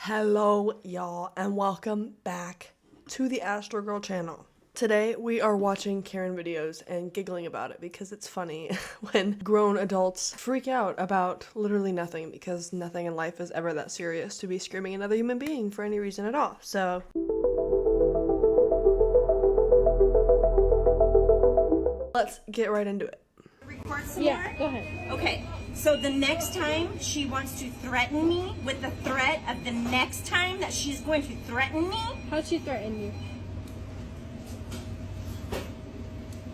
Hello y'all and welcome back to the Astro Girl channel. Today we are watching Karen videos and giggling about it because it's funny when grown adults freak out about literally nothing because nothing in life is ever that serious to be screaming at another human being for any reason at all. So let's get right into it. Record some Yeah, more? go ahead. Okay, so the next time she wants to threaten me with the threat of the next time that she's going to threaten me, How'd she threaten you?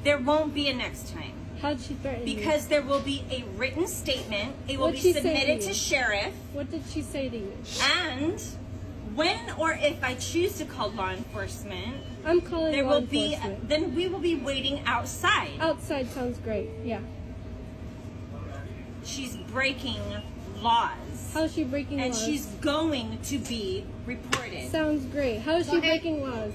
there won't be a next time. How'd she threaten you? Because there will be a written statement. It will What'd be she say to submitted you? to sheriff. What did she say to you? And when or if I choose to call law enforcement, I'm calling there law will be, enforcement. then we will be waiting outside. Outside sounds great, yeah. She's breaking laws. How's she breaking And laws? she's going to be reported. Sounds great. How is she Okay. breaking laws?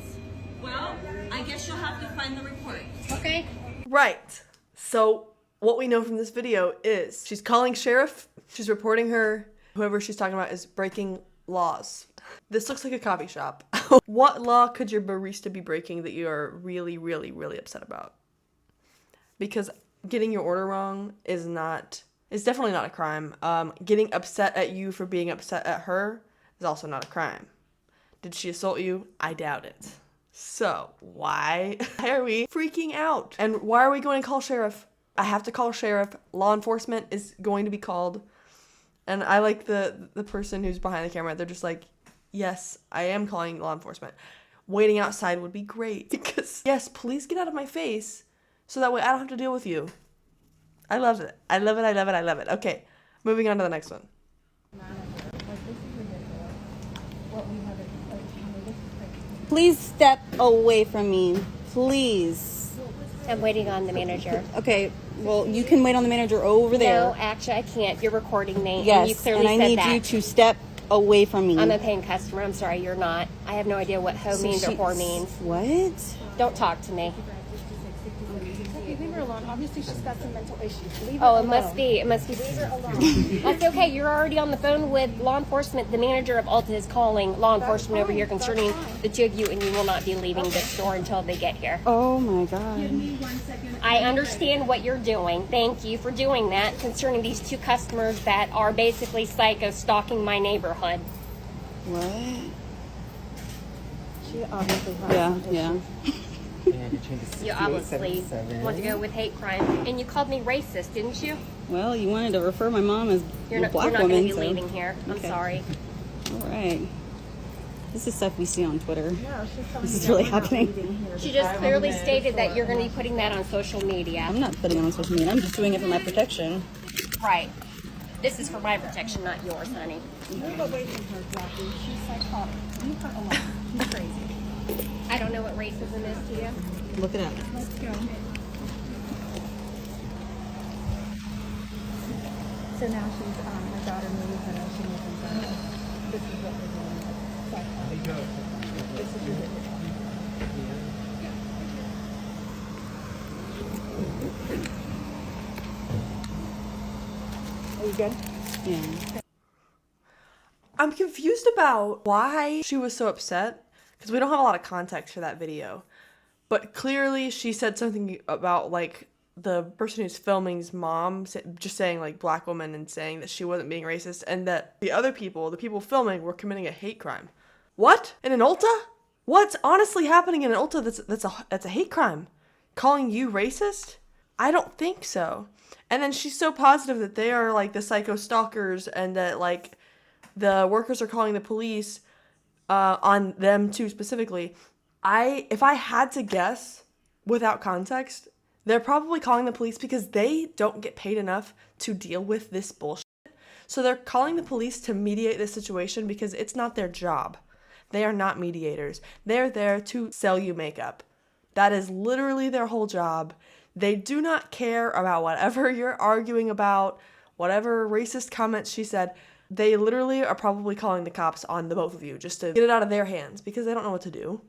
Well, I guess you'll have to find the report. Okay. Right. So what we know from this video is she's calling sheriff. She's reporting her. Whoever she's talking about is breaking laws. This looks like a coffee shop. What law could your barista be breaking that you are really, really, really upset about? Because getting your order wrong is definitely not a crime. Getting upset at you for being upset at her is also not a crime. Did she assault you? I doubt it. So why are we freaking out? And why are we going to call sheriff? I have to call sheriff. Law enforcement is going to be called. And I like the person who's behind the camera. They're just like, yes, I am calling law enforcement. Waiting outside would be great because, yes, please get out of my face so that way I don't have to deal with you. I love it. I love it. I love it. I love it. Okay, moving on to the next one. Please step away from me. Please. I'm waiting on the manager. Okay, well, you can wait on the manager over there. No, actually, I can't. You're recording me. Yes, and you clearly and I said need that. you to step away from me. I'm a paying customer. I'm sorry, you're not. I have no idea what ho means or whore means. What? Don't talk to me. Leave her alone. Obviously, she's got some mental issues. Leave her Oh, alone. it must be. Leave her alone. That's okay. You're already on the phone with law enforcement. The manager of Ulta is calling law enforcement over here concerning the two of you, and you will not be leaving this store until they get here. Oh my God. I understand what you're doing. Thank you for doing that concerning these two customers that are basically psycho stalking my neighborhood. What? She obviously has Yeah, some yeah. issues. You obviously want to go with hate crime, and you called me racist, didn't you? Well, you wanted to refer my mom as You're a not, black you're not woman. going to be so- leaving here. I'm Okay. sorry. All right. This is stuff we see on Twitter. No, she's telling This me is that really we're not happening. leaving here. She just clearly stated that you're going to be putting that on social media. I'm not putting it on social media. I'm just doing it for my protection. Right. This is for my protection, not yours, honey. Move away from her, Jackie. She's psychotic. Leave her alone. She's crazy. I don't know what racism is to you. Look it up. Let's go. So now she's, my daughter moved her. She moved in. This is what we're doing. Psychotic. This is ridiculous. Are you good? Yeah. I'm confused about why she was so upset because we don't have a lot of context for that video. But clearly she said something about like the person who's filming's mom just saying like black woman and saying that she wasn't being racist and that the other people, the people filming, were committing a hate crime. What? In an Ulta? What's honestly happening in an Ulta that's a hate crime? Calling you racist? I don't think so. And then she's so positive that they are like the psycho stalkers and that like the workers are calling the police on them too specifically. If I had to guess without context, they're probably calling the police because they don't get paid enough to deal with this bullshit. So they're calling the police to mediate this situation because it's not their job. They are not mediators. They're there to sell you makeup. That is literally their whole job. They do not care about whatever you're arguing about, whatever racist comments she said. They literally are probably calling the cops on the both of you just to get it out of their hands because they don't know what to do.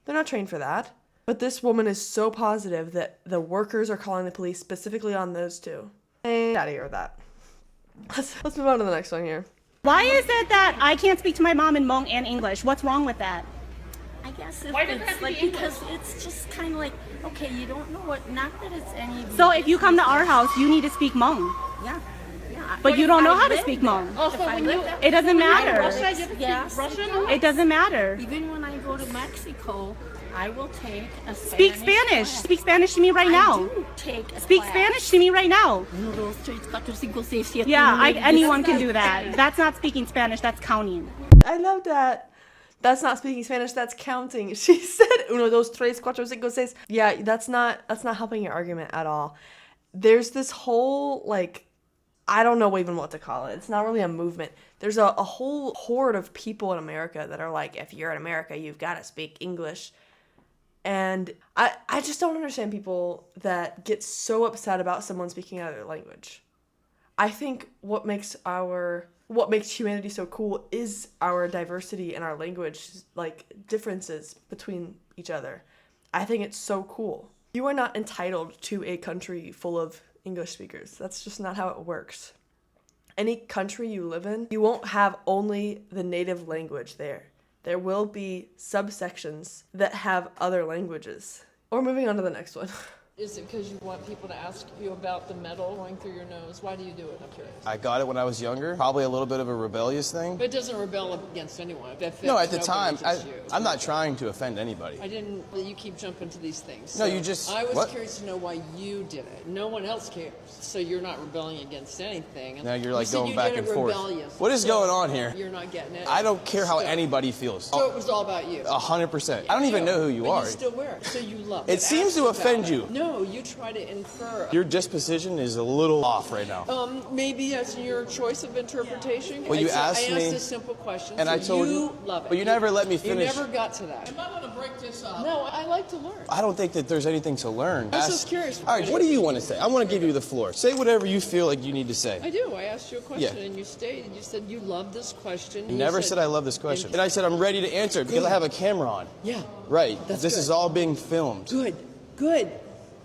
They're not trained for that. But this woman is so positive that the workers are calling the police specifically on those two. Get out of here with that. Let's move on to the next one here. Why is it that I can't speak to my mom in Hmong and English? What's wrong with that? I guess if it's like, because it's just kind of like, okay, you don't know what, not that it's any. So if you come to our house, you need to speak Hmong. Yeah. But you don't know how to speak Hmong. Also, when you It doesn't matter. Yes. It doesn't matter. Even when I go to Mexico, I will take a Speak Spanish. Speak Spanish to me right I now. do take a Speak class. Spanish to me right now. Uno, dos, tres, cuatro, cinco, seis, siete, Yeah, nueve, anyone can 10. do that. That's not speaking Spanish, that's counting. I love that. That's not speaking Spanish, that's counting. She said uno, dos, tres, cuatro, cinco, seis. Yeah, that's not helping your argument at all. There's this whole, like, I don't know even what to call it. It's not really a movement. There's a whole horde of people in America that are like, if you're in America, you've got to speak English. And I just don't understand people that get so upset about someone speaking another language. I think what makes humanity so cool is our diversity in our language, like differences between each other. I think it's so cool. You are not entitled to a country full of English speakers. That's just not how it works. Any country you live in, you won't have only the native language there. There will be subsections that have other languages. Or moving on to the next one. Is it because you want people to ask you about the metal going through your nose? Why do you do it? I'm curious. I got it when I was younger. Probably a little bit of a rebellious thing. But it doesn't rebel against anyone. No, at the time, I'm not trying to offend anybody. I didn't. You keep jumping to these things. No, So you just. I was what? curious to know why you did it. No one else cares. So you're not rebelling against anything. Now you're You like said going you back did and it forth. rebellious. What is So going on here? You're not getting it. I don't care how So- anybody feels. So it was all about you. 100%. I don't even know who you but are. You still wear it, so you love it. It seems to Ask about offend it. you. No, you try to infer. Your disposition is a little off right now. Maybe that's your choice of interpretation. Well, you I asked asked me, a simple question, and so I told you you, love it. but you never let me finish. You never got to that. Am I going to break this up? No, I like to learn. I don't think that there's anything to learn. I'm just curious. All right, what do you want to say? I want to give you the floor. Say whatever you feel like you need to say. I do. I asked you a question, Yeah. and you stated, you said you love this question. You never said I love this question. And I said I'm ready to answer it because I have a camera on. Yeah. Right. That's This good. is all being filmed. Good.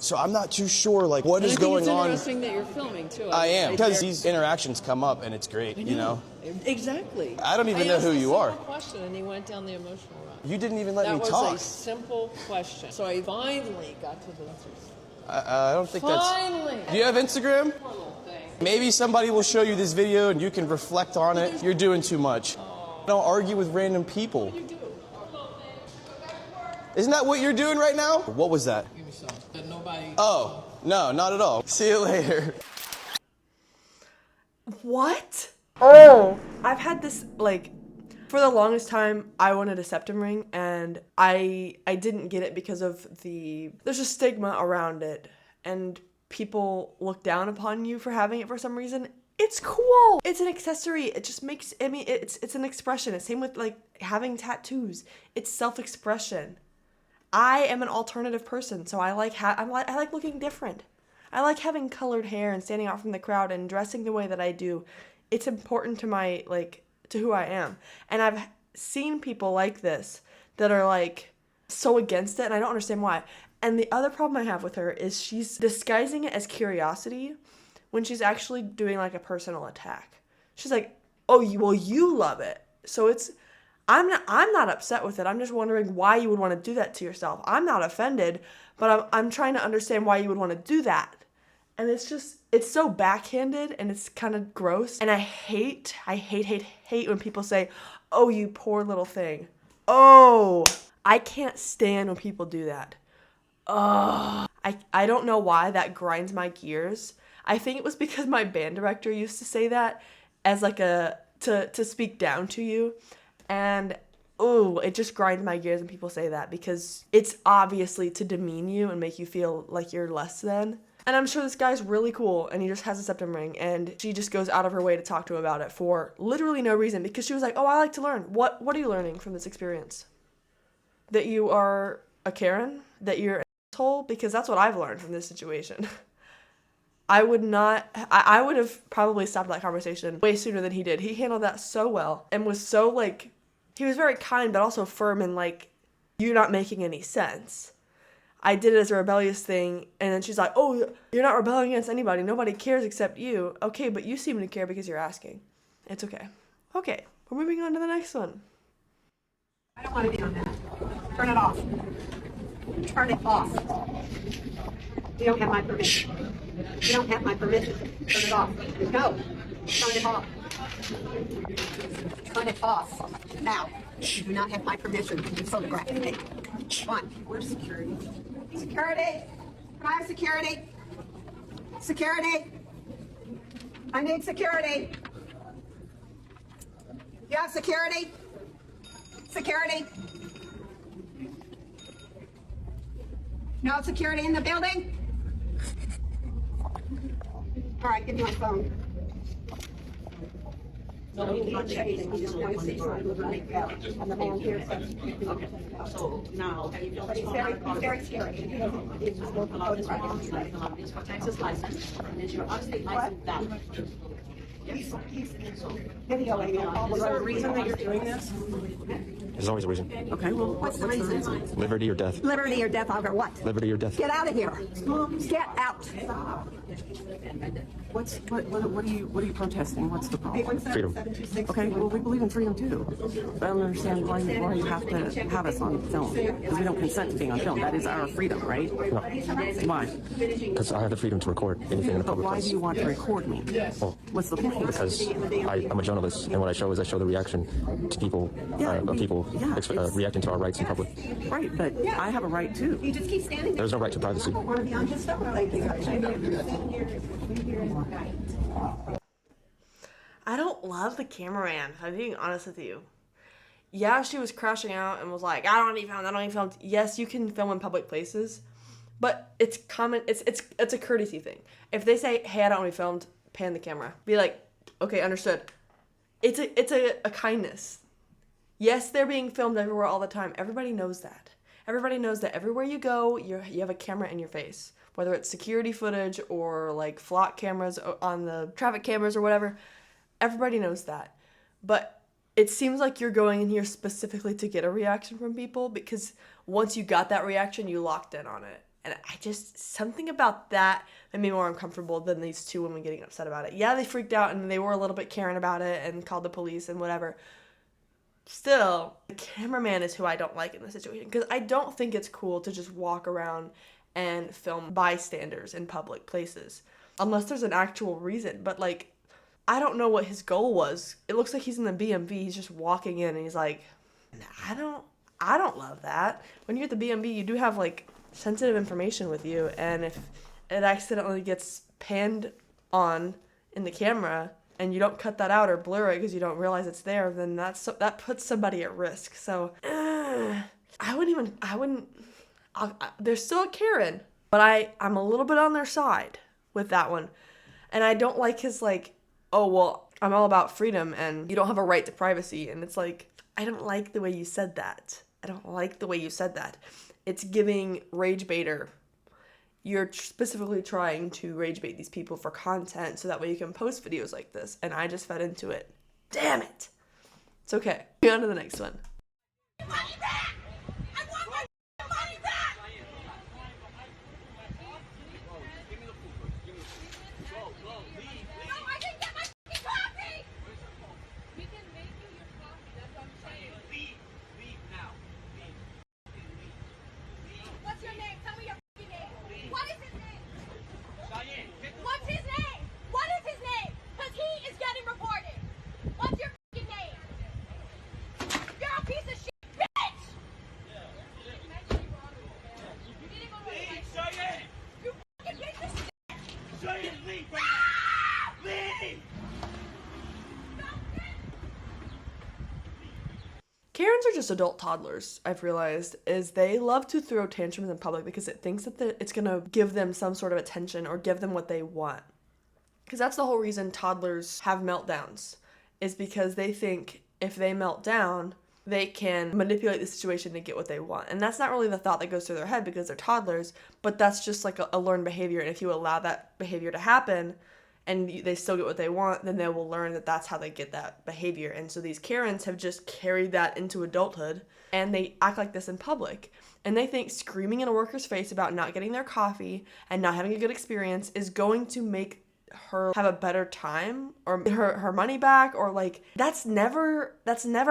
So I'm not too sure, like, what And is I think going it's on. interesting that you're filming, too. I am. Like, Because these interactions come up, and it's great, you know? Exactly. I don't even know who you are. I asked a simple question, and he went down the emotional route. You didn't even let That me was talk. a simple question. So I finally got to the answers. I don't think Finally. that's... Do you have Instagram? Maybe somebody will show you this video, and you can reflect on it. You're doing too much. Don't argue with random people. Isn't that what you're doing right now? What was that? Give me some. That nobody... Oh, no, not at all. See you later. What? Oh, I've had this, like, for the longest time, I wanted a septum ring, and I didn't get it because of there's a stigma around it, and people look down upon you for having it for some reason. It's cool. It's an accessory. It just makes, I mean, it's an expression. It's same with, like, having tattoos. It's self-expression. I am an alternative person, so I like looking different. I like having colored hair and standing out from the crowd and dressing the way that I do. It's important to my, like, to who I am. And I've seen people like this that are, like, so against it, and I don't understand why. And the other problem I have with her is she's disguising it as curiosity when she's actually doing, like, a personal attack. She's like, oh, you love it. So I'm not upset with it. I'm just wondering why you would want to do that to yourself. I'm not offended, but I'm trying to understand why you would want to do that. And it's so backhanded and it's kind of gross. And I hate when people say, oh, you poor little thing. Oh, I can't stand when people do that. Oh, I don't know why that grinds my gears. I think it was because my band director used to say that as like to speak down to you. And oh, it just grinds my gears when people say that because it's obviously to demean you and make you feel like you're less than. And I'm sure this guy's really cool and he just has a septum ring and she just goes out of her way to talk to him about it for literally no reason because she was like, oh, I like to learn. What are you learning from this experience? That you are a Karen? That you're an asshole? Because that's what I've learned from this situation. I would have probably stopped that conversation way sooner than he did. He handled that so well and was so, like, he was very kind but also firm and, like, you're not making any sense. I did it as a rebellious thing, and then she's like, oh, you're not rebelling against anybody. Nobody cares except you. Okay, but you seem to care because you're asking. It's okay. Okay, we're moving on to the next one. I don't want to be on that. Turn it off. Turn it off. You don't have my permission. You don't have my permission. Turn it off. No. Turn it off. Turn it off. Now. You do not have my permission to photograph me. Come on. Where's security? Security? Can I have security? Security? I need security. You have security? Security? No security in the building? All right, give me my phone. No, not checking. You just want to see something with me. And the man here says, okay. So now, but he's very scary. He's just looking for photographs. It's for Texas license. And it's your out-of-state license valid. He's videoing all the roads. Is there a reason that you're doing this? There's always a reason. Okay, well, what's the reason? Liberty or death. Liberty or death over what? Liberty or death. Get out of here. Get out. What are you protesting? What's the problem? Freedom. Okay, well, we believe in freedom too. But I don't understand why you have to have us on film. Because we don't consent to being on film. That is our freedom, right? No. Why? Because I have the freedom to record anything in a But public why place. do you want to record me? Well, What's the point? because I'm a journalist, and what I show is I show the reaction to people, reacting to our rights in public. Right, but I have a right too. You just keep standing there. There's no right to privacy. I want to be on his stuff. Thank you. I don't love the cameraman, if I'm being honest with you. Yeah, she was crashing out and was like, I don't need film. Yes, you can film in public places, but it's common. It's a courtesy thing. If they say, hey, I don't want to be filmed, pan the camera. Be like, okay, understood. It's a kindness. Yes, they're being filmed everywhere all the time. Everybody knows that. Everybody knows that everywhere you go, you have a camera in your face. Whether it's security footage or like flock cameras on the traffic cameras or whatever. Everybody knows that. But it seems like you're going in here specifically to get a reaction from people, because once you got that reaction, you locked in on it. And something about that made me more uncomfortable than these two women getting upset about it. Yeah, they freaked out and they were a little bit Karen about it and called the police and whatever. Still, the cameraman is who I don't like in this situation, because I don't think it's cool to just walk around and film bystanders in public places. Unless there's an actual reason. But like, I don't know what his goal was. It looks like he's in the BMV. He's just walking in and he's like, I don't love that. When you're at the BMV, you do have like sensitive information with you, and if it accidentally gets panned on in the camera and you don't cut that out or blur it because you don't realize it's there, then that puts somebody at risk. So there's still a Karen, but I'm a little bit on their side with that one. And I don't like his like, oh, well, I'm all about freedom and you don't have a right to privacy. And it's like, I don't like the way you said that. It's giving rage baiter. You're specifically trying to rage bait these people for content so that way you can post videos like this. And I just fed into it. Damn it. It's okay. On to the next one. Karens are just adult toddlers, I've realized, is they love to throw tantrums in public because it thinks that it's going to give them some sort of attention or give them what they want. Because that's the whole reason toddlers have meltdowns, is because they think if they melt down, they can manipulate the situation to get what they want. And that's not really the thought that goes through their head because they're toddlers, but that's just like a learned behavior. And if you allow that behavior to happen and they still get what they want, then they will learn that that's how they get that behavior. And so these Karens have just carried that into adulthood, and they act like this in public. And they think screaming in a worker's face about not getting their coffee and not having a good experience is going to make her have a better time or her money back, or like that's never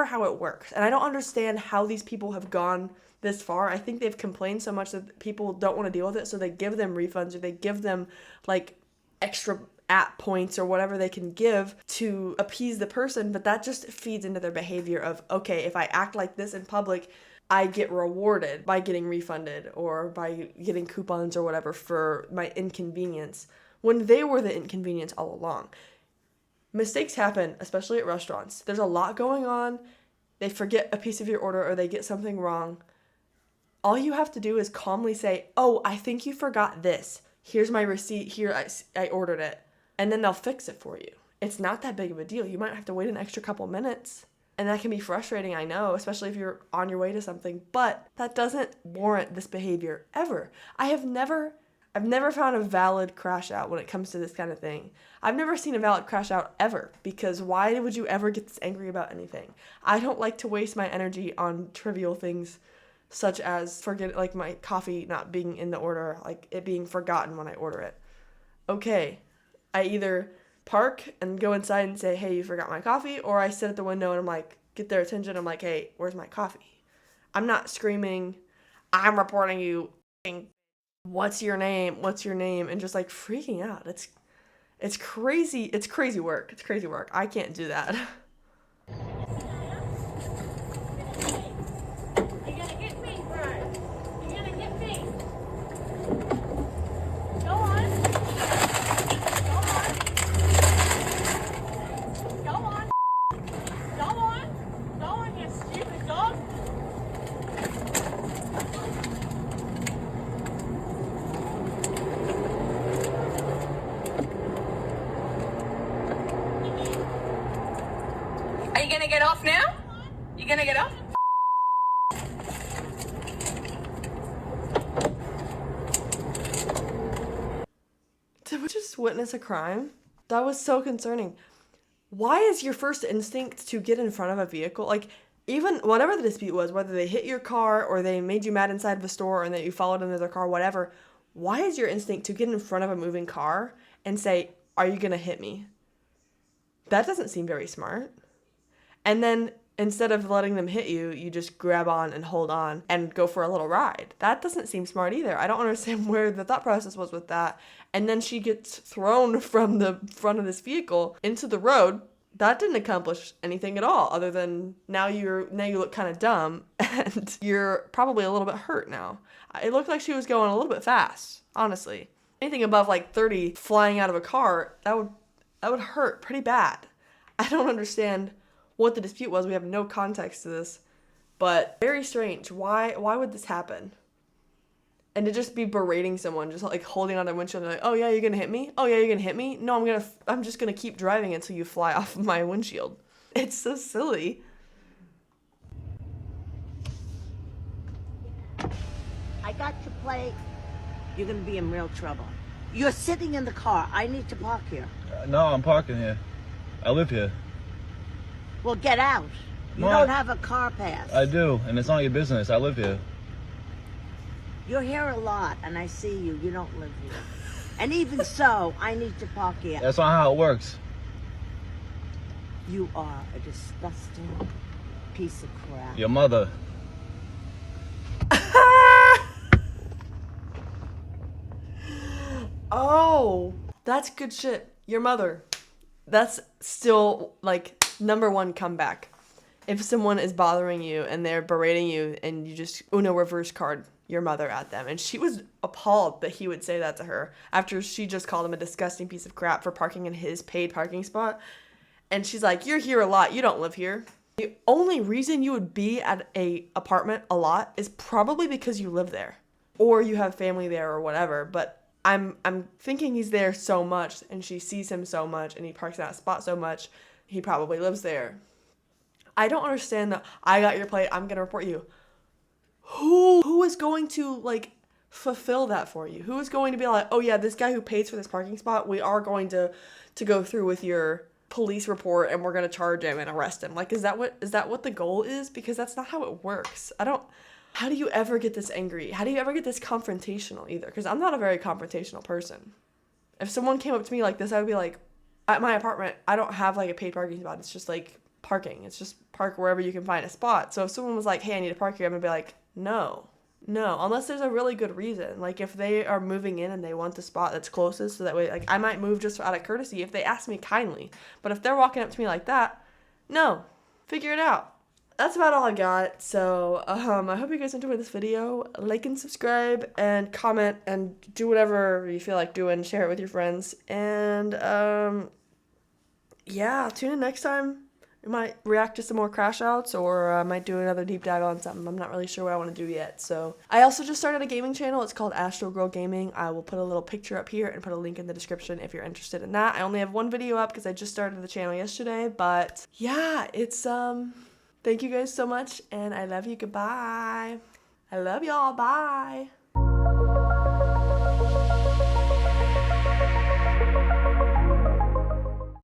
how it works. And I don't understand how these people have gone this far. I think they've complained so much that people don't want to deal with it, so they give them refunds or they give them like extra app points or whatever they can give to appease the person, but that just feeds into their behavior of, okay, if I act like this in public, I get rewarded by getting refunded or by getting coupons or whatever for my inconvenience, when they were the inconvenience all along. Mistakes happen, especially at restaurants. There's a lot going on. They forget a piece of your order or they get something wrong. All you have to do is calmly say, oh, I think you forgot this. Here's my receipt. Here, I ordered it. And then they'll fix it for you. It's not that big of a deal. You might have to wait an extra couple minutes. And that can be frustrating, I know, especially if you're on your way to something. But that doesn't warrant this behavior ever. I've never found a valid crash out when it comes to this kind of thing. I've never seen a valid crash out ever, because why would you ever get this angry about anything? I don't like to waste my energy on trivial things such as forget, like my coffee not being in the order, like it being forgotten when I order it. Okay, I either park and go inside and say, hey, you forgot my coffee, or I sit at the window and I'm like, get their attention. I'm like, hey, where's my coffee? I'm not screaming, I'm reporting you, what's your name, and just like freaking out. It's crazy. It's crazy work. I can't do that. Are you gonna get off now? You gonna get off? Did we just witness a crime? That was so concerning. Why is your first instinct to get in front of a vehicle? Like, even whatever the dispute was, whether they hit your car or they made you mad inside of a store and that you followed them to their car, whatever, why is your instinct to get in front of a moving car and say, are you gonna hit me? That doesn't seem very smart. And then instead of letting them hit you, you just grab on and hold on and go for a little ride. That doesn't seem smart either. I don't understand where the thought process was with that. And then she gets thrown from the front of this vehicle into the road. That didn't accomplish anything at all, other than now you look kind of dumb and you're probably a little bit hurt now. It looked like she was going a little bit fast, honestly. Anything above like 30 flying out of a car, that would hurt pretty bad. I don't understand what the dispute was. We have no context to this, but very strange. Why would this happen? And to just be berating someone, just like holding on their windshield and like, oh yeah, you're gonna hit me? Oh yeah, you're gonna hit me? No, I'm just gonna keep driving until you fly off of my windshield. It's so silly. I got your plate. You're gonna be in real trouble. You're sitting in the car. I need to park here. No, I'm parking here. I live here. Well, get out. You don't have a car pass. I do, and it's not your business. I live here. You're here a lot, and I see you. You don't live here. And even so, I need to park here. That's not how it works. You are a disgusting piece of crap. Your mother. Oh, that's good shit. Your mother. That's still like #1 comeback. If someone is bothering you and they're berating you and you just Uno reverse card your mother at them. And she was appalled that he would say that to her after she just called him a disgusting piece of crap for parking in his paid parking spot. And she's like, you're here a lot. You don't live here. The only reason you would be at a apartment a lot is probably because you live there or you have family there or whatever. But I'm thinking he's there so much and she sees him so much and he parks in that spot so much. He probably lives there. I don't understand that. I got your plate. I'm going to report you. Who is going to like fulfill that for you? Who is going to be like, oh yeah, this guy who pays for this parking spot, we are going to go through with your police report and we're going to charge him and arrest him. Like, is that what the goal is? Because that's not how it works. How do you ever get this angry? How do you ever get this confrontational either? Because I'm not a very confrontational person. If someone came up to me like this, I would be like, at my apartment, I don't have like a paid parking spot. It's just like parking. It's just park wherever you can find a spot. So if someone was like, hey, I need to park here, I'm gonna be like, no, unless there's a really good reason. Like if they are moving in and they want the spot that's closest, so that way, like I might move just out of courtesy if they ask me kindly. But if they're walking up to me like that, no, figure it out. That's about all I got. So I hope you guys enjoyed this video. Like and subscribe and comment and do whatever you feel like doing. Share it with your friends. And yeah, tune in next time. We might react to some more crash outs, or I might do another deep dive on something. I'm not really sure what I want to do yet. So I also just started a gaming channel. It's called Astro Girl Gaming. I will put a little picture up here and put a link in the description if you're interested in that. I only have one video up because I just started the channel yesterday. But yeah, it's thank you guys so much, and I love you. Goodbye. I love y'all. Bye.